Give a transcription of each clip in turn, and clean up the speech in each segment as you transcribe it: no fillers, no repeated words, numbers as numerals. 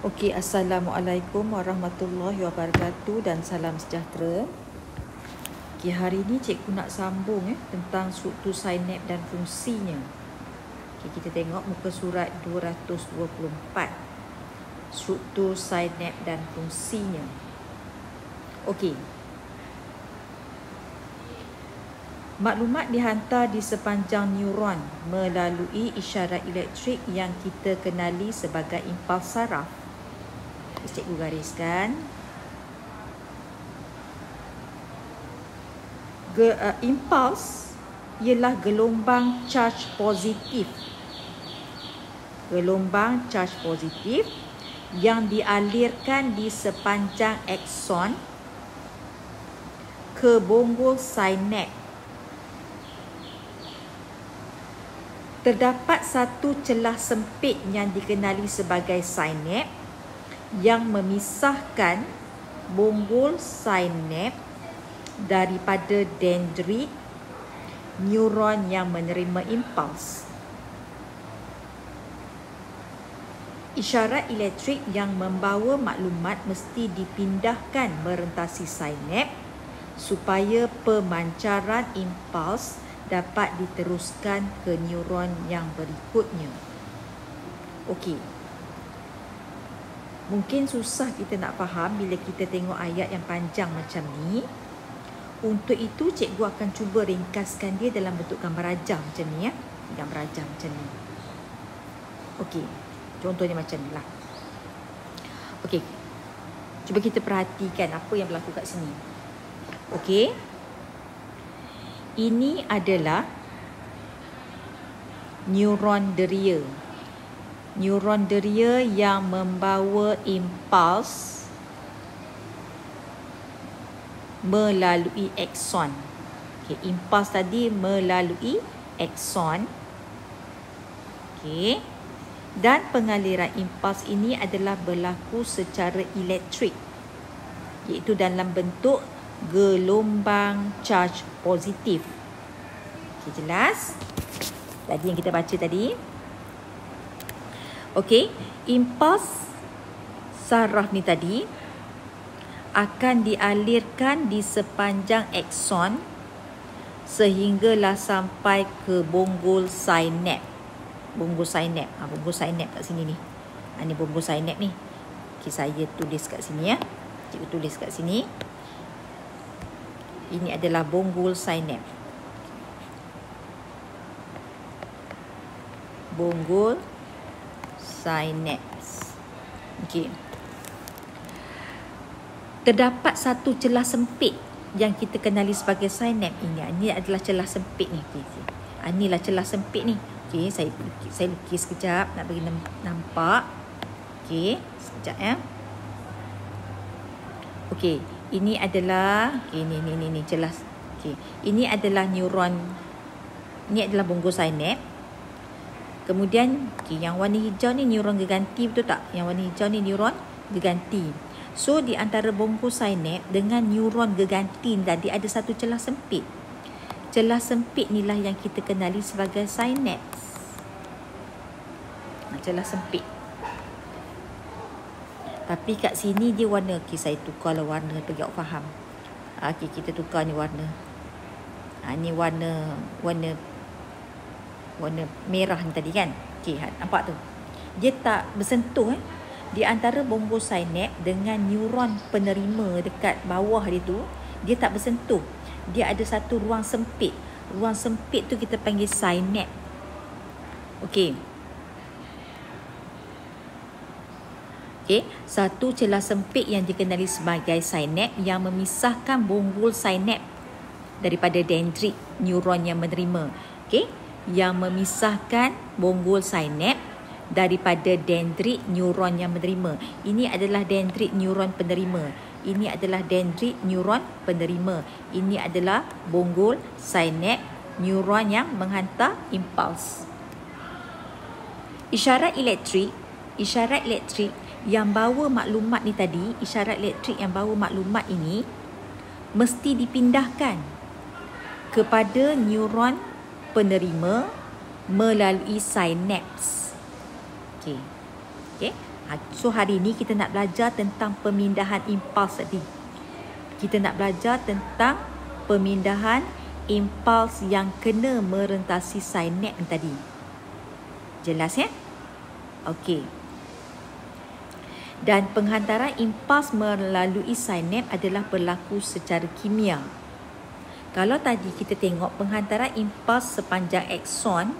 Okey, Assalamualaikum warahmatullahi wabarakatuh dan salam sejahtera. Okey, hari ni cikgu nak sambung tentang struktur sinap dan fungsinya. Okey, kita tengok muka surat 224. Struktur sinap dan fungsinya. Okey. Maklumat dihantar di sepanjang neuron melalui isyarat elektrik yang kita kenali sebagai impuls saraf. Cikgu gariskan. Impuls ialah gelombang charge positif. Gelombang charge positif yang dialirkan di sepanjang akson ke bonggol sinap. Terdapat satu celah sempit yang dikenali sebagai sinap yang memisahkan bonggol sinap daripada dendrit neuron yang menerima impuls. Isyarat elektrik yang membawa maklumat mesti dipindahkan merentasi sinap supaya pemancaran impuls dapat diteruskan ke neuron yang berikutnya. Okey. Mungkin susah kita nak faham bila kita tengok ayat yang panjang macam ni. Untuk itu cikgu akan cuba ringkaskan dia dalam bentuk gambar rajah macam ni ya. Gambar rajah macam ni. Okey. Contohnya macam ni lah. Okey. Cuba kita perhatikan apa yang berlaku kat sini. Okey. Ini adalah neuron deria. Neuron deria yang membawa impuls melalui akson. Okay, impuls tadi melalui akson. Okay. Dan pengaliran impuls ini adalah berlaku secara elektrik, iaitu dalam bentuk gelombang charge positif. Okay, jelas? Tadi yang kita baca tadi. Okey, impuls saraf ni tadi akan dialirkan di sepanjang akson sehinggalah sampai ke bonggol sinap. Bonggol sinap. Bonggol sinap kat sini ni. Ni bonggol sinap ni. Okey, saya tulis kat sini ya. Cikgu tulis kat sini. Ini adalah bonggol sinap. Bonggol sinaps. Okey. Terdapat satu celah sempit yang kita kenali sebagai sinap ini. Ini adalah celah sempit ni. Okey. Inilah celah sempit ni. Okey, saya lukis sekejap nak bagi nampak. Okey, sekejap ya. Okey, ini adalah ini celah. Okey, ini adalah neuron. Ini adalah bonggol sinap. Kemudian yang warna hijau ni neuron geganti, betul tak? Yang warna hijau ni neuron geganti. So di antara bonggol sinap dengan neuron geganti tadi ada satu celah sempit. Celah sempit inilah yang kita kenali sebagai sinaps. Celah sempit. Tapi kat sini dia warna. Okay, saya tukarlah warna bagi awak faham. Okay, kita tukar ni warna. Ni warna merah ni tadi kan. Okey, nampak tu. Dia tak bersentuh di antara bonggol sinap dengan neuron penerima dekat bawah dia tu, dia tak bersentuh. Dia ada satu ruang sempit. Ruang sempit tu kita panggil sinap. Okey. Okey, satu celah sempit yang dikenali sebagai sinap yang memisahkan bonggol sinap daripada dendrit neuron yang menerima. Okey, yang memisahkan bonggol sinap daripada dendrit neuron yang menerima. Ini adalah dendrit neuron penerima. Ini adalah dendrit neuron penerima. Ini adalah bonggol sinap neuron yang menghantar impuls. Isyarat elektrik yang bawa maklumat ni tadi, isyarat elektrik yang bawa maklumat ini mesti dipindahkan kepada neuron penerima melalui sinaps. Okey. So hari ini kita nak belajar tentang pemindahan impuls tadi. Kita nak belajar tentang pemindahan impuls yang kena merentasi sinap tadi. Jelas ya? Okey. Dan penghantaran impuls melalui sinap adalah berlaku secara kimia. Kalau tadi kita tengok penghantaran impuls sepanjang akson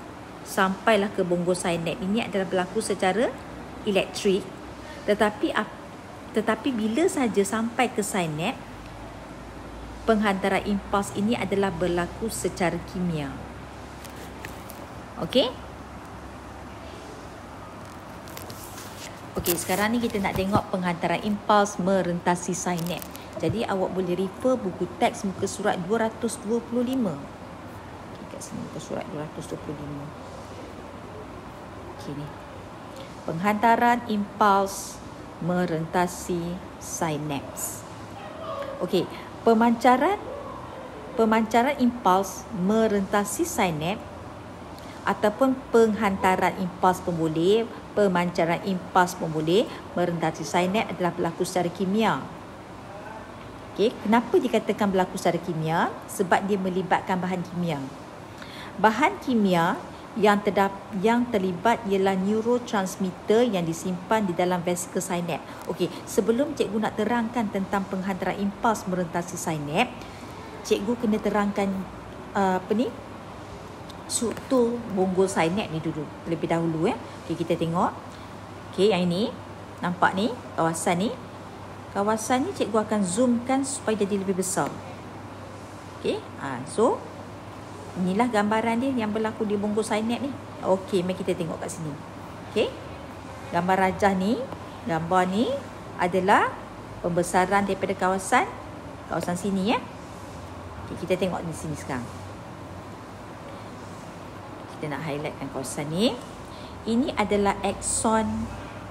sampailah ke bonggol sinap, ini adalah berlaku secara elektrik. Tetapi bila saja sampai ke sinap, penghantaran impuls ini adalah berlaku secara kimia. Okey? Okey, sekarang ni kita nak tengok penghantaran impuls merentasi sinap. Jadi awak boleh refer buku teks muka surat 225. Kat sini muka surat 225. Okey ni. Penghantaran impuls merentasi sinaps. Okey, pemancaran impuls merentasi sinap ataupun penghantaran impuls pun boleh, pemancaran impuls pun boleh, merentasi sinap adalah berlaku secara kimia. Okey, kenapa dikatakan berlaku secara kimia? Sebab dia melibatkan bahan kimia. Bahan kimia yang terlibat ialah neurotransmitter yang disimpan di dalam vesikel sinap. Okey, sebelum cikgu nak terangkan tentang penghantaran impuls merentasi sinap, cikgu kena terangkan struktur bonggol sinap ni dulu terlebih dahulu ya. Okey, kita tengok. Okey, yang ini nampak ni kawasan ni. Kawasan ni cikgu akan zoomkan supaya jadi lebih besar. Okey, so inilah gambaran dia yang berlaku di bonggol sinap ni. Okey, mari kita tengok kat sini. Okey. Gambar rajah ni, gambar ni adalah pembesaran daripada kawasan sini ya. Okey, kita tengok di sini sekarang. Kita nak highlightkan kawasan ni. Ini adalah akson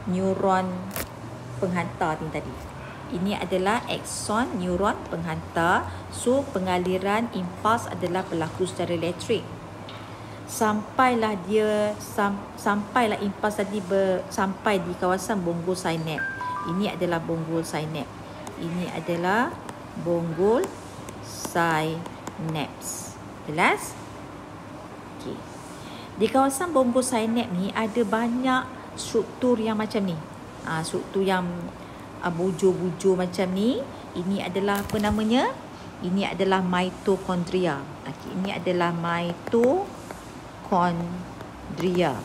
neuron penghantar ni tadi. Ini dah akson neuron penghantar. So pengaliran impuls adalah berlaku secara elektrik. Sampailah impuls tadi sampai di kawasan bonggol sinap. Ini adalah bonggol sinap. Ini adalah bonggol sinaps. Jelas? Okey. Di kawasan bonggol sinap ni ada banyak struktur yang macam ni. Struktur yang bujur-bujur macam ni. Ini adalah apa namanya? Ini adalah mitokondria. Okey, ini adalah mitokondria.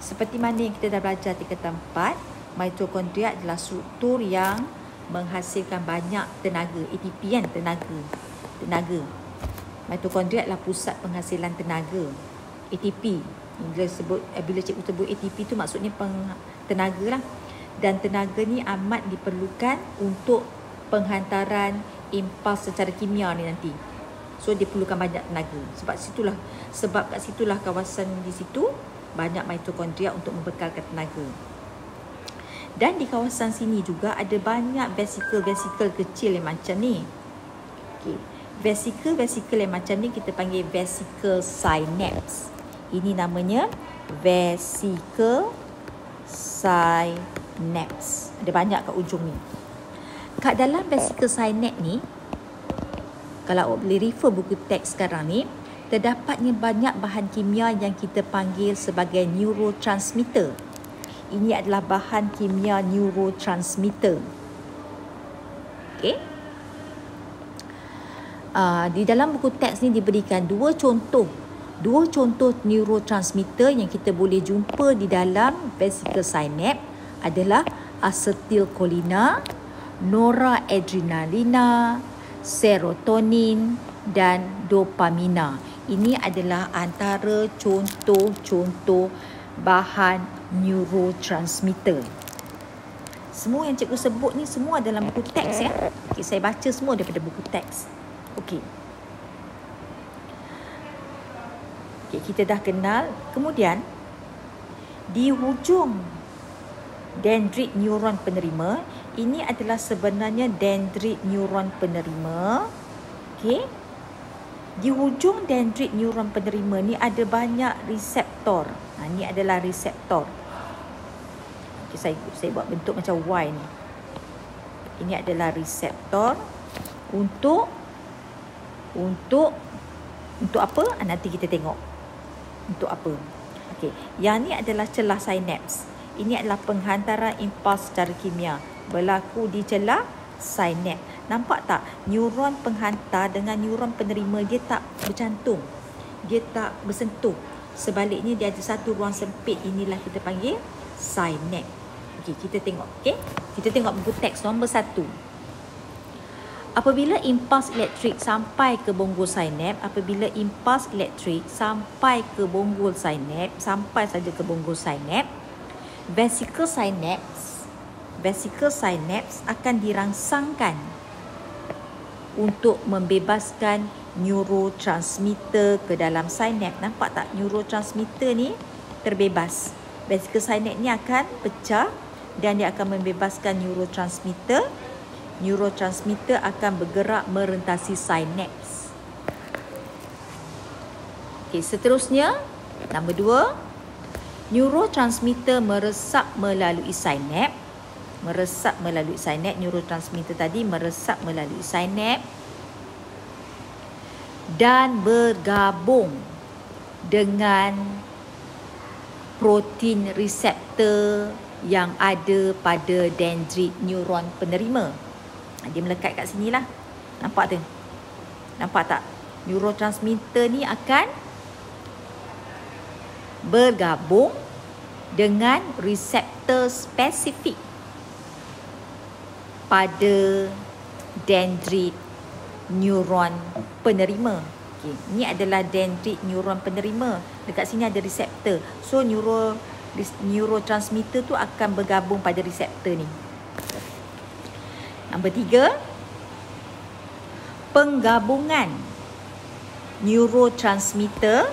Seperti mana yang kita dah belajar tingkatan 4, mitokondria adalah struktur yang menghasilkan banyak tenaga, ATP kan, tenaga. Mitokondria adalah pusat penghasilan tenaga, ATP. Bila cikgu sebut ATP tu maksudnya tenaga lah. Dan tenaga ni amat diperlukan untuk penghantaran impuls secara kimia ni nanti. So dia perlukan banyak tenaga. Sebab kat situlah kawasan di situ banyak mitokondria untuk membekalkan tenaga. Dan di kawasan sini juga ada banyak vesikel-vesikel kecil yang macam ni. Okey. Vesikel-vesikel yang macam ni kita panggil vesikel sinaps. Ini namanya vesikel sinaps. Ada banyak kat ujung ni. Kat dalam vesikel sinaps ni, kalau awak boleh refer buku teks sekarang ni, terdapatnya banyak bahan kimia yang kita panggil sebagai neurotransmitter. Ini adalah bahan kimia neurotransmitter. Okey. Di dalam buku teks ni diberikan dua contoh neurotransmitter yang kita boleh jumpa di dalam vesikel sinaps adalah asetilkolina, noradrenalina, serotonin dan dopamina. Ini adalah antara contoh-contoh bahan neurotransmitter. Semua yang cikgu sebut ni semua dalam buku teks ya. Okay, saya baca semua daripada buku teks. Okey. Okay, kita dah kenal. Kemudian di hujung dendrit neuron penerima, ini adalah sebenarnya dendrit neuron penerima. Okey. Di hujung dendrit neuron penerima ni ada banyak reseptor. Ini adalah reseptor. Okay, saya buat bentuk macam Y ni. Ini adalah reseptor untuk apa? Nanti kita tengok. Untuk apa? Okey, yang ni adalah celah sinaps. Ini adalah penghantaran impuls secara kimia berlaku di celah sinaps. Nampak tak? Neuron penghantar dengan neuron penerima dia tak bercantum. Dia tak bersentuh. Sebaliknya dia ada satu ruang sempit. Inilah kita panggil sinaps. Okey, kita tengok. Okey, kita tengok buku teks nombor 1. Apabila impuls elektrik sampai ke bonggol sinaps, sampai saja ke bonggol sinaps, vesikel sinaps akan dirangsangkan untuk membebaskan neurotransmitter ke dalam sinaps. Nampak tak? Neurotransmitter ni terbebas. Vesikel sinaps ni akan pecah dan dia akan membebaskan neurotransmitter. Neurotransmitter akan bergerak merentasi sinaps. Okey, seterusnya nombor 2, neurotransmitter meresap melalui sinaps. Neurotransmitter tadi meresap melalui sinaps dan bergabung dengan protein reseptor yang ada pada dendrit neuron penerima. Dia melekat kat sini lah. Nampak tu? Nampak tak? Neurotransmitter ni akan bergabung dengan reseptor spesifik pada dendrit neuron penerima. Okay. Ini adalah dendrit neuron penerima. Dekat sini ada reseptor. So neurotransmitter tu akan bergabung pada reseptor ni. Nombor 3, penggabungan neurotransmitter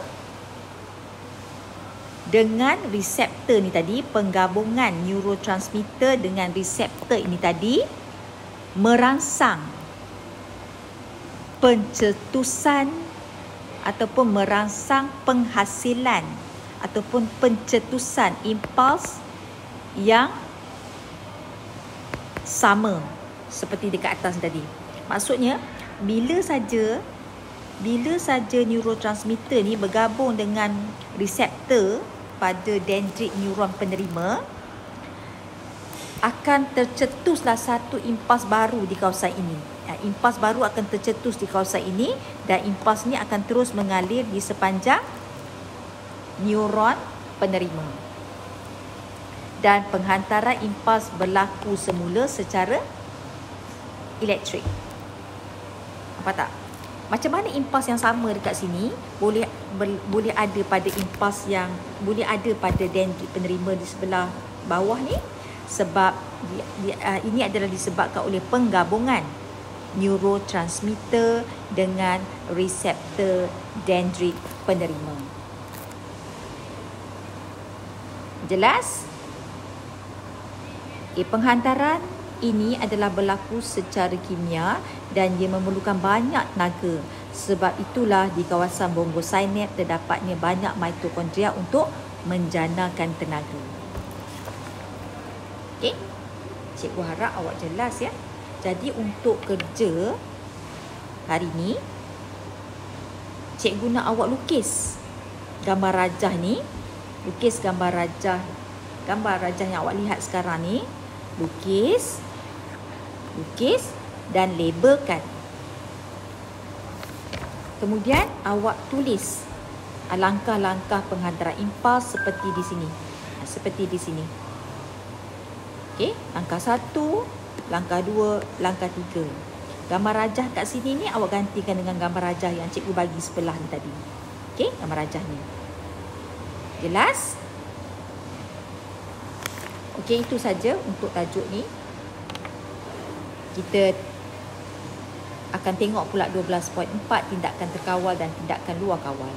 dengan reseptor ni tadi, penggabungan neurotransmitter dengan reseptor ini tadi merangsang pencetusan ataupun merangsang penghasilan ataupun pencetusan impuls yang sama seperti dekat atas tadi. Maksudnya bila saja neurotransmitter ni bergabung dengan reseptor pada dendrit neuron penerima, akan tercetuslah satu impuls baru di kawasan ini. Impuls baru akan tercetus di kawasan ini dan impuls ni akan terus mengalir di sepanjang neuron penerima. Dan penghantaran impuls berlaku semula secara elektrik. Apa tak? Macam mana impuls yang sama dekat sini boleh ada pada impuls yang boleh ada pada dendrit penerima di sebelah bawah ni? Sebab ini adalah disebabkan oleh penggabungan neurotransmitter dengan reseptor dendrit penerima. Jelas? Penghantaran ini adalah berlaku secara kimia dan ia memerlukan banyak tenaga. Sebab itulah di kawasan bonggol sinaps terdapatnya banyak mitokondria untuk menjanakan tenaga. Okey? Cikgu harap awak jelas ya. Jadi untuk kerja hari ni, cikgu nak awak lukis gambar rajah ni. Lukis gambar rajah yang awak lihat sekarang ni. Lukis dan labelkan. Kemudian awak tulis langkah-langkah penghantaran impuls seperti di sini. Seperti di sini. Okey, langkah 1, langkah 2, langkah 3. Gambar rajah kat sini ni awak gantikan dengan gambar rajah yang cikgu bagi sebelah ni tadi. Okey, gambar rajah ni. Jelas? Okey, itu saja untuk tajuk ni. Kita akan tengok pula 12.4 tindakan terkawal dan tindakan luar kawal.